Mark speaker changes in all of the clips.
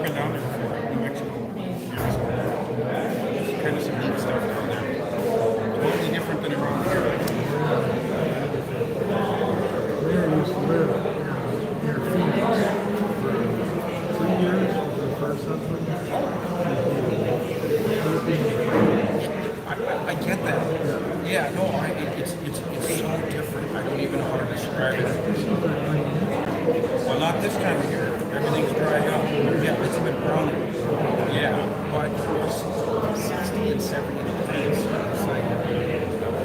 Speaker 1: been down there before, New Mexico. It's kind of some neat stuff down there. Totally different than around here.
Speaker 2: Where I used to live near Phoenix for 3 years was the first husband.
Speaker 1: I get that. Yeah, no, it's so different. I don't even know how to describe it. Well, not this time of year. Everything's dried up. Yeah, it's a bit brown. Yeah, but it was 60 and 70 degrees. It's like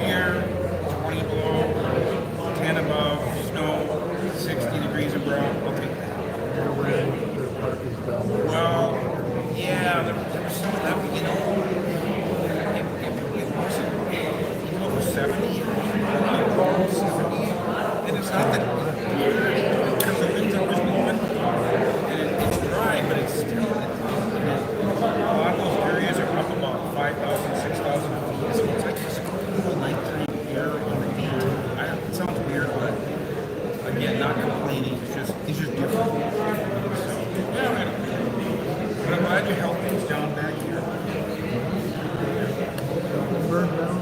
Speaker 1: here, 20 below, 10 above, snow, 60 degrees of brown. I'll take that. Well, yeah, there was some of that, but you know, it wasn't, even though it was 70, 70, and it's not that, because the winds are just blowing, and it's dry, but it's still, a lot of those areas are up about 5,000, 6,000 feet, so it's like this cool nighttime air on the beat. It sounds weird, but again, not complaining, it's just different. So, yeah, but I'm glad your health is down back here.
Speaker 2: Burned down.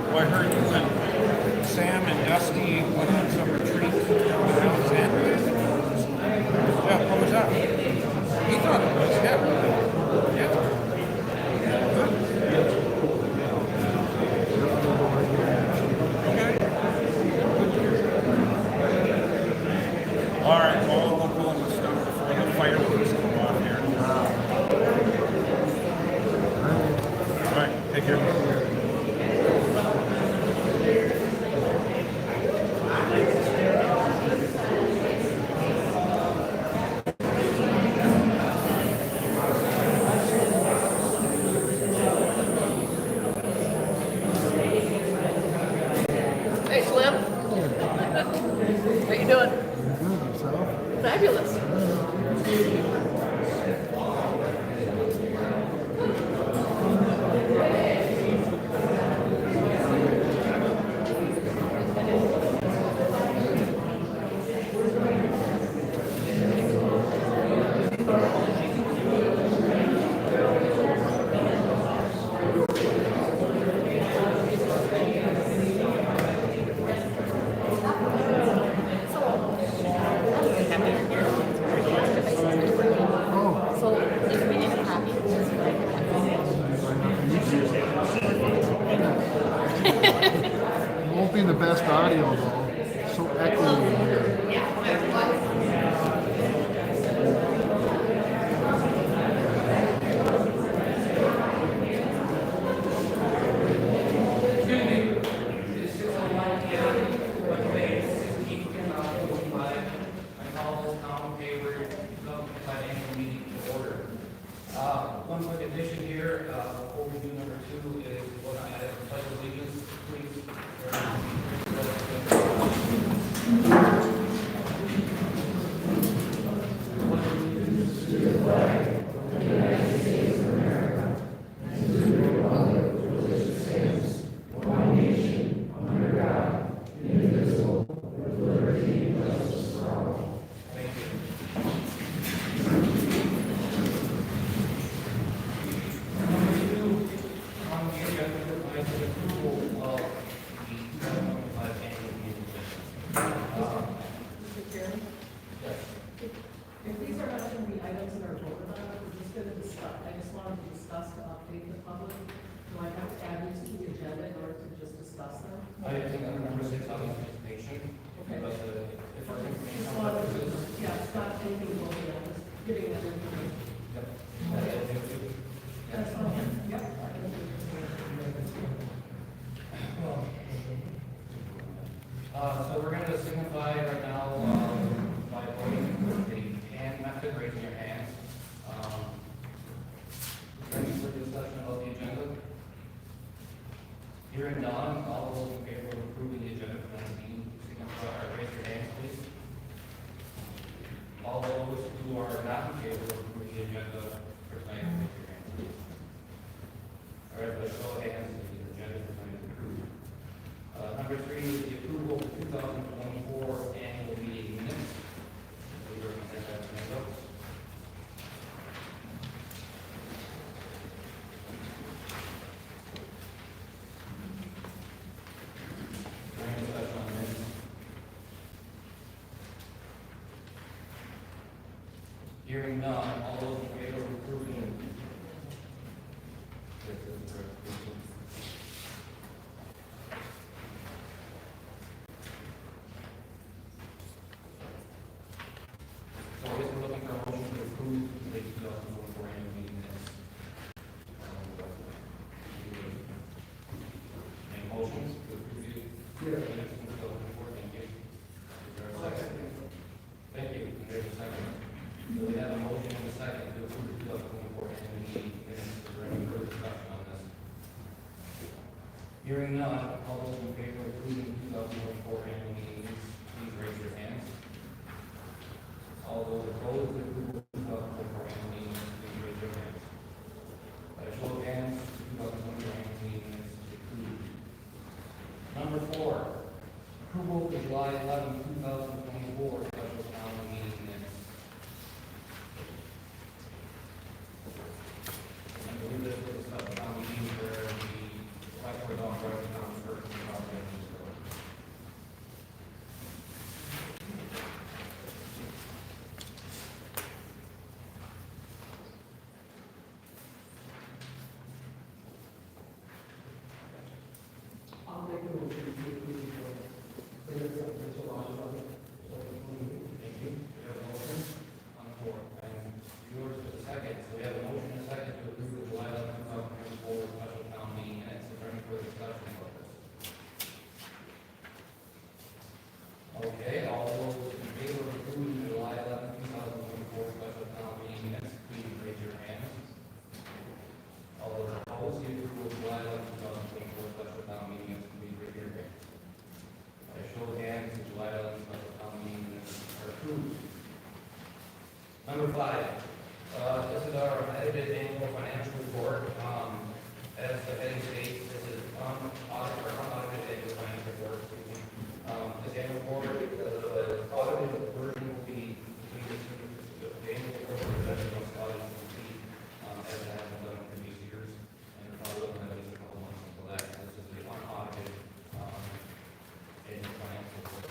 Speaker 1: Well, I heard you and Sam and Dusty went on some retreat down in Alexandria. Yeah, how was that? He thought it was, yeah. Yeah. Good. Okay. All right, well, we'll go on the stuff before the fireworks come off here. All right, take care.
Speaker 3: Hey, Slim. How you doing?
Speaker 2: Good, yourself?
Speaker 3: Fabulous.
Speaker 2: Oh,
Speaker 3: So, if we need a copy,
Speaker 2: it won't be the best audio though. So echoey in here.
Speaker 4: Hayward, financial meeting to order. One quick addition here, before we do number 2 is what I added, pledge allegiance, please. Thank you. Number 2 on the agenda provides the approval of the 2025 annual meeting agenda.
Speaker 5: Mr. Chairman,
Speaker 4: Yes.
Speaker 5: if these are not going to be items that are voted on, we're just going to discuss, I just wanted to discuss to update the public. Do I have to add these to the agenda in order to just discuss them?
Speaker 4: I think under number 6 on the participation,
Speaker 5: Okay.
Speaker 4: but if our information
Speaker 5: Just
Speaker 4: on
Speaker 5: wanted
Speaker 4: purposes.
Speaker 5: to, yeah, it's not anything voted on, just giving them information.
Speaker 4: Yep.
Speaker 5: That's fine, yep.
Speaker 4: So we're going to signify right now by voting with the hand method, raising your hands. Ready for discussion of the agenda? Hearing none, all those in favor of approving the agenda for 19, signify, raise your hands, please. All those who are not in favor of approving the agenda for tonight, raise your hands, please. All right, let's show of hands, the agenda for tonight is approved. Number 3 is the approval of the 2025 Hearing none, all those in favor of approving. So I guess we're looking for a motion to approve the 2024 annual meeting minutes. Any motions to approve the minutes from 2024? Thank you. Is there a second? Thank you. And there's a second. So we have a motion and a second to approve the 2024 annual meeting minutes. Is there any further discussion on this? Hearing none, all those in favor of approving the 2024 annual meeting minutes, please raise your hands. All those opposed to approval of 2024 annual meeting minutes, please raise your hands. By a show of hands, 2024 annual meeting minutes is approved. Number 4, approval of the July 11, 2024 special town meeting minutes. I believe this was a special town meeting where the select board authorized the town clerk to authorize this board.
Speaker 2: I'll make a motion to approve the minutes of the July 11th.
Speaker 4: Thank you. We have a motion on the floor, and yours is a second. So we have a motion and a second to approve the July 11, 2024 special town meeting minutes. Is there any further discussion about this? Okay, all those in favor of approving the July 11, 2024 special town meeting minutes, please raise your hands. All those opposed to approval of July 11, 2024 special town meeting minutes, please raise your hands. By a show of hands, the July 11 special town meeting minutes are approved. Number 5, this is our edited annual financial report. As the heading states, this is unaudited annual financial report. This annual report, the audited version will be the annual report presented on audit will be as it has been done in previous years. And we're probably looking at least a couple months until that. This is the unaudited annual financial report.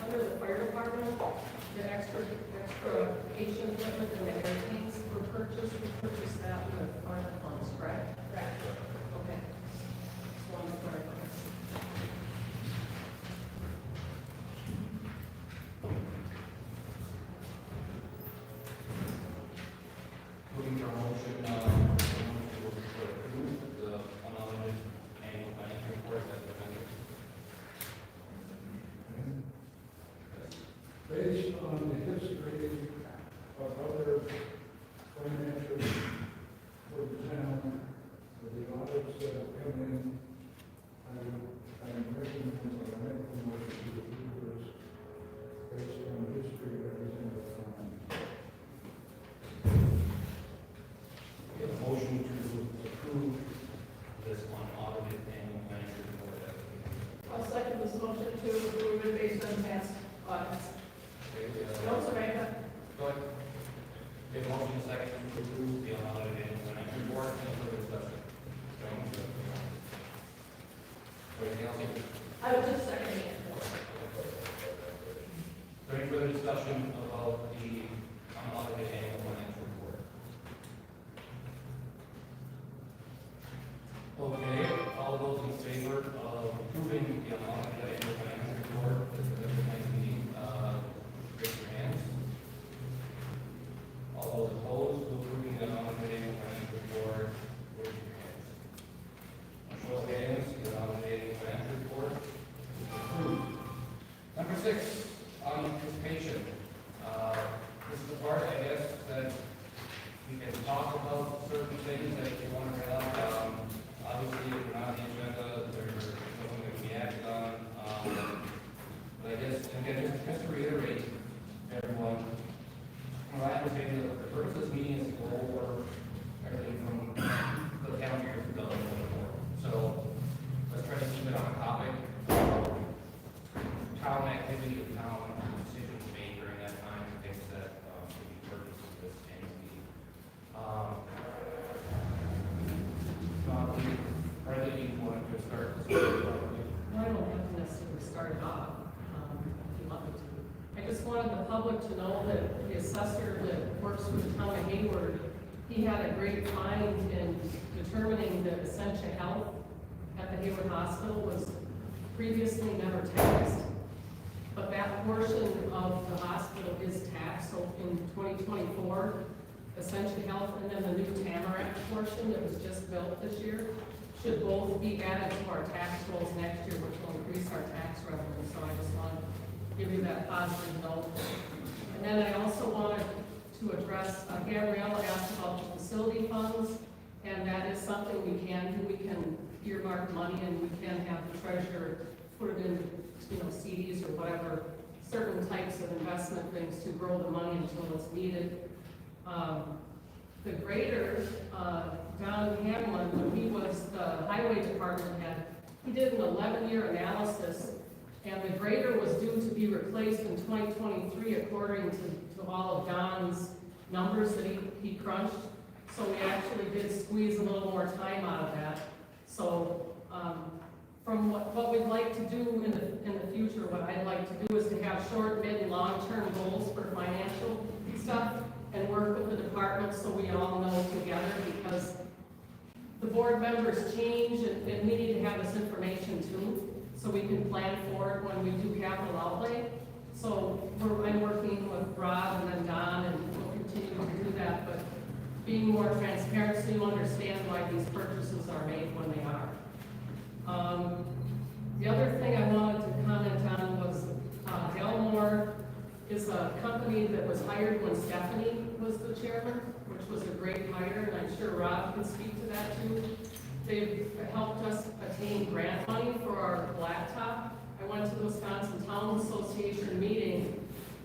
Speaker 5: Under the fire department, the extra patient equipment and the air tanks were purchased, we purchased that with our funds, correct? Correct. Okay. Just wanted to clarify.
Speaker 4: Moving to our motion, to approve the unaudited annual financial report as presented.
Speaker 2: Based on the history of other financial for the town, for the audits that have come in, I'm recommending a motion to approve this based on the history of everything that's gone
Speaker 4: We have a motion to approve this unaudited annual financial report as presented.
Speaker 5: I'll second this motion to approve it based on past audits.
Speaker 4: Okay, we have-
Speaker 5: No, Samantha?
Speaker 4: Go ahead. We have a motion and a second to approve the unaudited annual financial report. Any further discussion? Anything else?
Speaker 5: I was just seconding it.
Speaker 4: Is there any further discussion about the unaudited annual financial report? Okay, all those in favor of approving the unaudited annual financial report as the next meeting, raise your hands. All those opposed to approving the unaudited annual financial report, raise your hands. Show of hands, the unaudited financial report is approved. Number 6, anticipation. This is the part, I guess, that we can talk about certain things that you want to bring up. Obviously, if we're not on the agenda, there's nothing that we acted on. But I guess, again, just to reiterate, everyone, from what I understand, the purpose of this meeting is to go over everything from the calendar year 2024. So let's try to keep it on a topic. Town activity, town decisions made during that time, and things that should be purpose of this annual meeting.
Speaker 5: wanted the public to know that the assessor that works for the town of Hayward, he had a great find in determining that Essentia Health at the Hayward Hospital was previously never taxed. But that portion of the hospital is taxed, so in 2024, Essentia Health and then the new Tamarack portion that was just built this year should both be added to our tax rolls next year, which will increase our tax revenue. So I just want to give you that positive note. And then I also wanted to address, Gabriella asked about the facility funds, and that is something we can do. We can earmark money and we can have the treasurer put it in, CDs or whatever, certain types of investment things to grow the money until it's needed. The grader, Don Hamlin, when he was the highway department head, he did an 11-year analysis, and the grader was due to be replaced in 2023 according to all of Don's numbers that he crunched. So we actually did squeeze a little more time out of that. So from what we'd like to do in the future, what I'd like to do is to have short, mid, and long-term goals for financial stuff and work with the departments so we all know together, because the board members change and we need to have this information too, so we can plan for it when we do capital outlay. So I'm working with Rob and then Don, and we'll continue to do that, but being more transparent so you understand why these purchases are made when they are. The other thing I wanted to comment on was Delmore is a company that was hired when Stephanie was the chairman, which was a great hire, and I'm sure Rob can speak to that too. They've helped us attain grant money for our blacktop. I went to the Wisconsin Town Association meeting,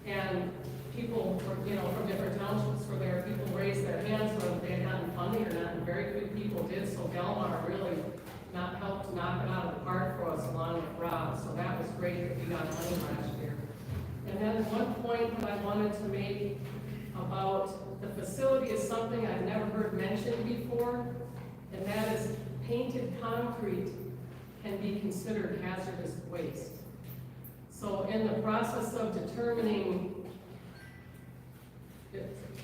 Speaker 5: and people from different townships were there. People raised their hands whether they had gotten funding or not, and very few people did. So Delmar really helped knock it out of the park for us along with Rob. So that was great that we got money last year. And then one point that I wanted to make about the facility is something I've never heard mentioned before, and that is painted concrete can be considered hazardous waste. So in the process of determining,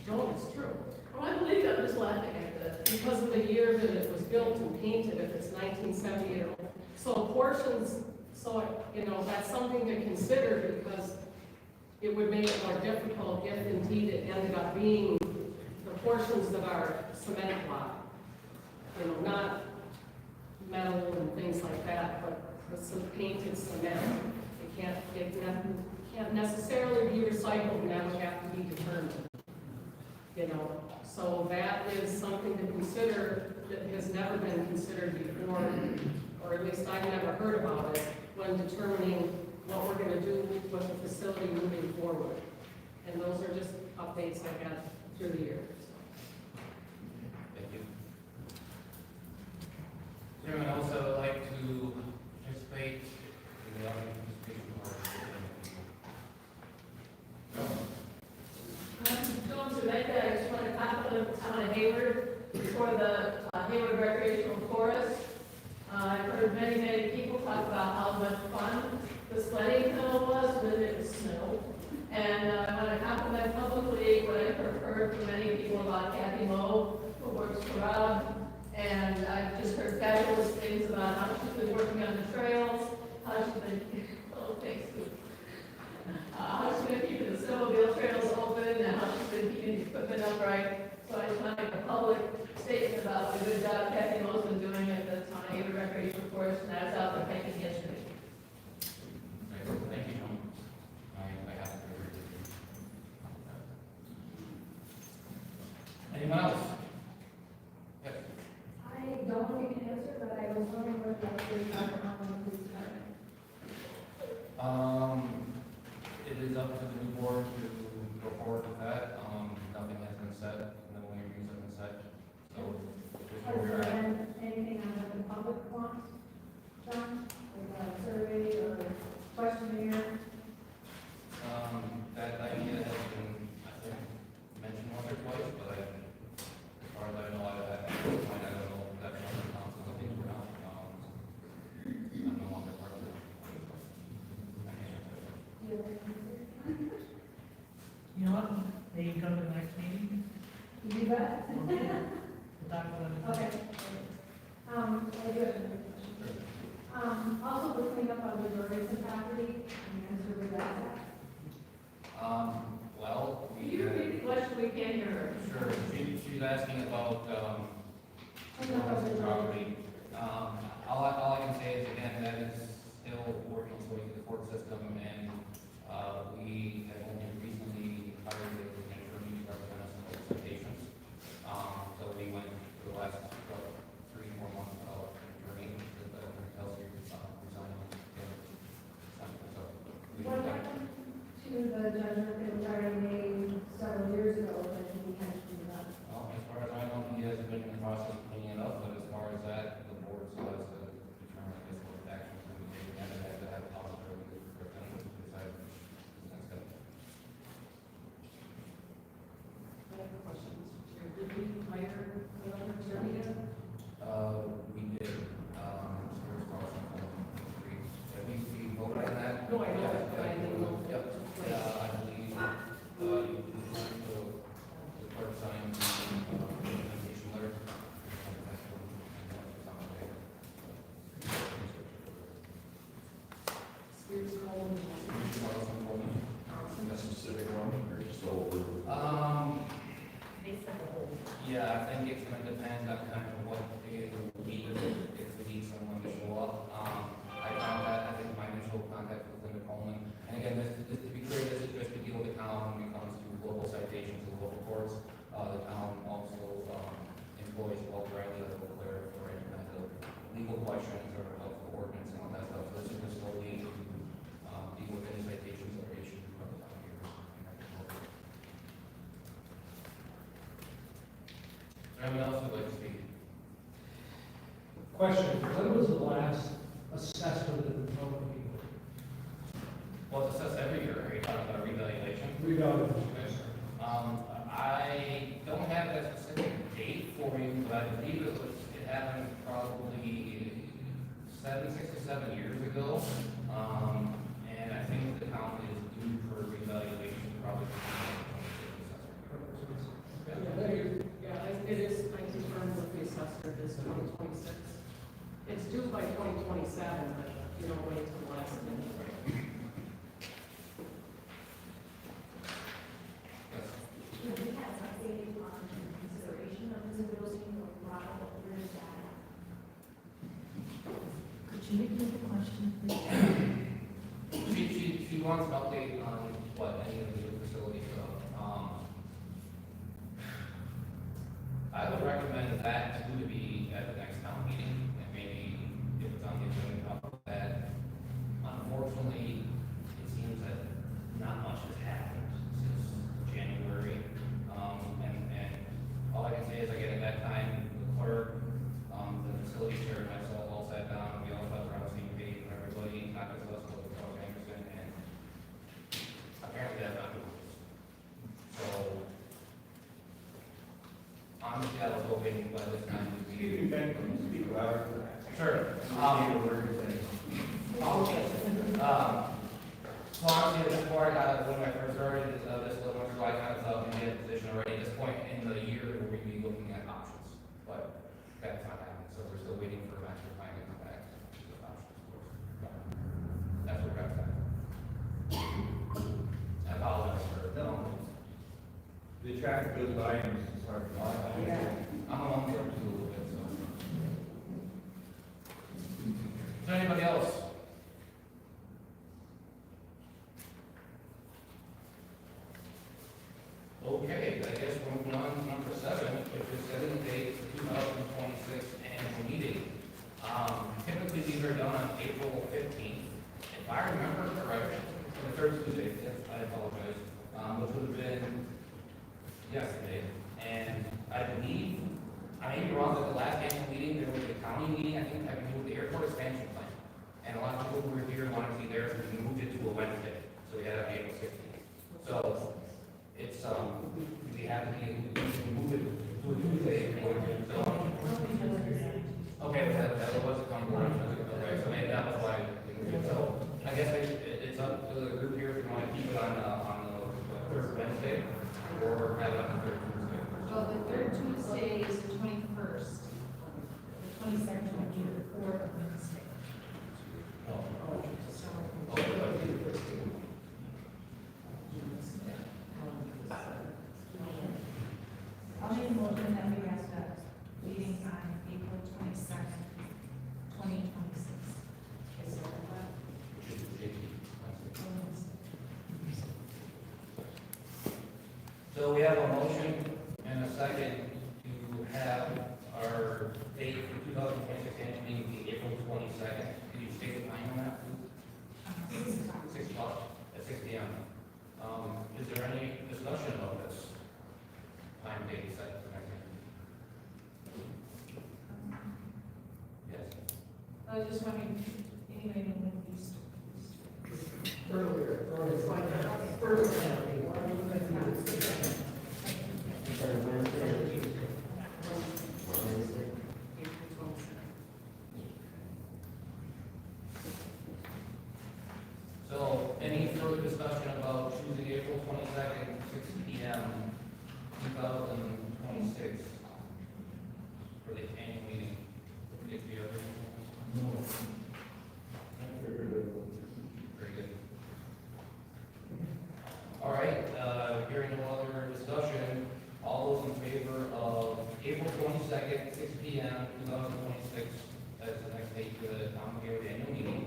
Speaker 5: Joan, it's true.
Speaker 3: Oh, I believe it, I'm just laughing at that.
Speaker 5: Because of the year that it was built and painted, if it's 1978 or older. So portions, that's something to consider, because it would make it more difficult if indeed it ended up being the portions that are cement block. Not metal and things like that, but with some painted cement. It can't necessarily be recycled, and that would have to be determined. So that is something to consider that has never been considered before, or at least I've never heard about it, when determining what we're gonna do with the facility moving forward. And those are just updates I got through the year.
Speaker 4: Thank you. Does anyone else like to participate in the audience participation
Speaker 3: Going to make that, I just want to compliment the town of Hayward for the Hayward Recreational Chorus. I've heard many, many people talk about how much fun the sledding hill was when it was snow. And I want to compliment publicly what I've heard from many people about Kathy Moe, who works for Rob. And I've just heard fabulous things about how she's been working on the trails, how she's been, how she's been keeping the snowmobile trails open, and how she's been keeping the equipment upright. So I just want to make a public statement about the good job Kathy Moe's been doing at the town of Hayward Recreation Forest, and that's out there making history.
Speaker 4: Thank you, John. I have to agree with you. Anyone else? Yes.
Speaker 6: I don't know if you can answer, but I was wondering what the update on the police department.
Speaker 4: It is up to the new board to go forward with that. Nothing has been said, no interviews have been set, so just where
Speaker 6: Has
Speaker 4: we're
Speaker 6: there
Speaker 4: at.
Speaker 6: been anything on what the public wants done, like a survey or questionnaire?
Speaker 4: That idea has been, I think, mentioned once or twice, but as far as I know, at this point, I don't know if that's on the council, I think we're not. I'm no longer part of it.
Speaker 6: Do you have any answer?
Speaker 7: You know what, they can come to the next meeting,
Speaker 6: You do that?
Speaker 7: we'll talk about it.
Speaker 6: Okay. I do have another question. Also, the cleanup of the Dorison property, and the answer to that.
Speaker 4: Well,
Speaker 3: Can you repeat the question? We can't hear her.
Speaker 4: sure, she's asking about,
Speaker 6: Cleanup of the
Speaker 4: property. All I can say is, again, that is still working its way through the court system, and, we have only recently hired an attorney to represent us in those citations. So we went for the last, 3-4 months without an attorney, because the attorney resigned. So we
Speaker 6: What happened to the judgment that was already made several years ago that he had to do that?
Speaker 4: Well, as far as I know, he hasn't been in the process of cleaning it up, but as far as that, the board still has to determine, I guess, what actions can be taken, and they have to have a possibility for representative to decide. That's good.
Speaker 5: I have a question, Mr. Chair. Did we hire another attorney yet?
Speaker 4: We did, Spears Carlson, we voted on that.
Speaker 5: No, I know it, but I didn't know.
Speaker 4: Yep, I believe, the clerk signed the invitation letter.
Speaker 5: Spears Coleman.
Speaker 8: That's a specific one, or just over?
Speaker 4: Yeah, I think it's gonna depend on kind of what they need, if we need someone to show up. I think my initial contact was Linda Coleman, and again, this, to be clear, this is just to deal with the town when it comes to local citations and local courts. The town also, employs Walter Riley, the local clerk, for any kind of legal questions or of the ordinance and all that stuff. So this is just solely to, deal with any citations that are issued from the town here. Anyone else would like to speak?
Speaker 2: Question, when was the last assessment of the property?
Speaker 4: Well, it's assessed every year, are you talking about revaluation? I don't have that specific date for you, but I believe it happened probably 6 or 7 years ago. And I think the town is due for revaluation probably.
Speaker 5: Yeah, it is, I confirmed with the assessor, it is 2026. It's due by 2027, but you don't wait till the last minute.
Speaker 6: Should we have updated on consideration of this building or model, where is that?
Speaker 7: Could you repeat the question, please?
Speaker 4: She wants an update on what any of the new facilities go. I would recommend that to be at the next town meeting, and maybe if it's on the agenda, talk about that. Unfortunately, it seems that not much has happened since January. And all I can say is, again, at that time, the clerk, the facility chair, and myself all sat down, and we all felt around the same page, and everybody, not just us, but with Charles Anderson, and apparently that's not the rules. So, honestly, I was hoping by this time we'd be.
Speaker 8: Speak louder.
Speaker 4: Sure. So honestly, at this point, when I first started this little months ago, I kind of thought we had a position already. At this point in the year, we're going to be looking at options, but that's not happening. So we're still waiting for master plan to come back with options, of course. But that's where we're at. I apologize for
Speaker 8: The traffic goes by and it's hard to
Speaker 4: I'm a long term too a little bit, so. Is there anybody else? Okay, I guess we're moving on to number 7, which is setting the date for 2026 annual meeting. Typically, these are done on April 15th. If I remember correctly, the third Tuesday, yes, I apologize, which would have been yesterday. And I believe, I may be wrong, that the last annual meeting, there was a county meeting, I think, having to do with the airport expansion plan. And a lot of people who were here wanted to be there, so we moved it to a Wednesday. So we had it on April 16th. So it's, we have to be, we move it to a Tuesday. So, okay, that was a county board. Okay, so maybe that was why we moved it. So I guess it's up to the group here if you want to keep it on the third Wednesday, or have it on the third Tuesday?
Speaker 5: Well, the third Tuesday is the 21st.
Speaker 7: The 22nd would be the fourth Wednesday.
Speaker 4: No.
Speaker 5: So,
Speaker 6: I'll make a motion that we have the meeting on April 22nd, 2026. Is there
Speaker 4: Which is the 18th Wednesday. So we have a motion and a second to have our date for 2026 annual meeting be April 22nd. Can you state the time on that, please? 6 o'clock, at 6 p.m. Is there any discussion about this time, date, set for next year? Yes.
Speaker 5: I was just wondering, anybody know when these?
Speaker 4: So, any further discussion about Tuesday, April 22nd, 6 p.m., 2026, for the annual meeting? If you have very good. All right, hearing no other discussion, all those in favor of April 22nd, 6 p.m., 2026, as the next date for the common Hayward annual meeting,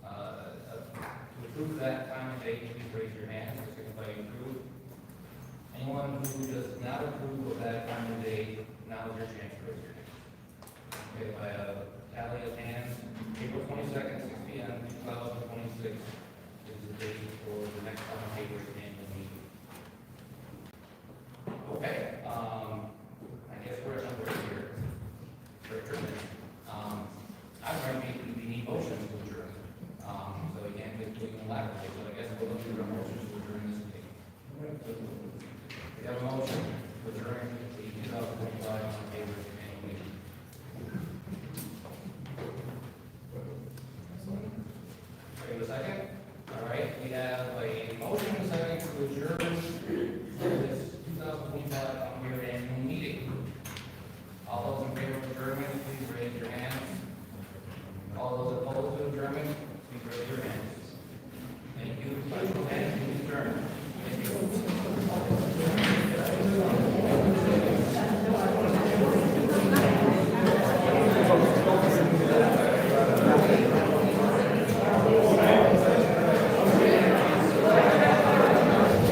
Speaker 4: to approve that time and date, please raise your hand, so signify you approve. Anyone who does not approve of that time and date, now is your chance to raise your hand. Okay, by a tally of hands, April 22nd, 6 p.m., 2026 is the date for the next common Hayward annual meeting. Okay, I guess we're at number here. For adjournment. I'm going to we need motions to adjourn. So we can't get to elaborate, so I guess we'll look through our motions to adjourn this meeting. We have a motion to adjourn the 2025 on Hayward annual meeting. We have a second? All right, we have a motion and a second to adjourn this 2025 on Hayward annual meeting. All those in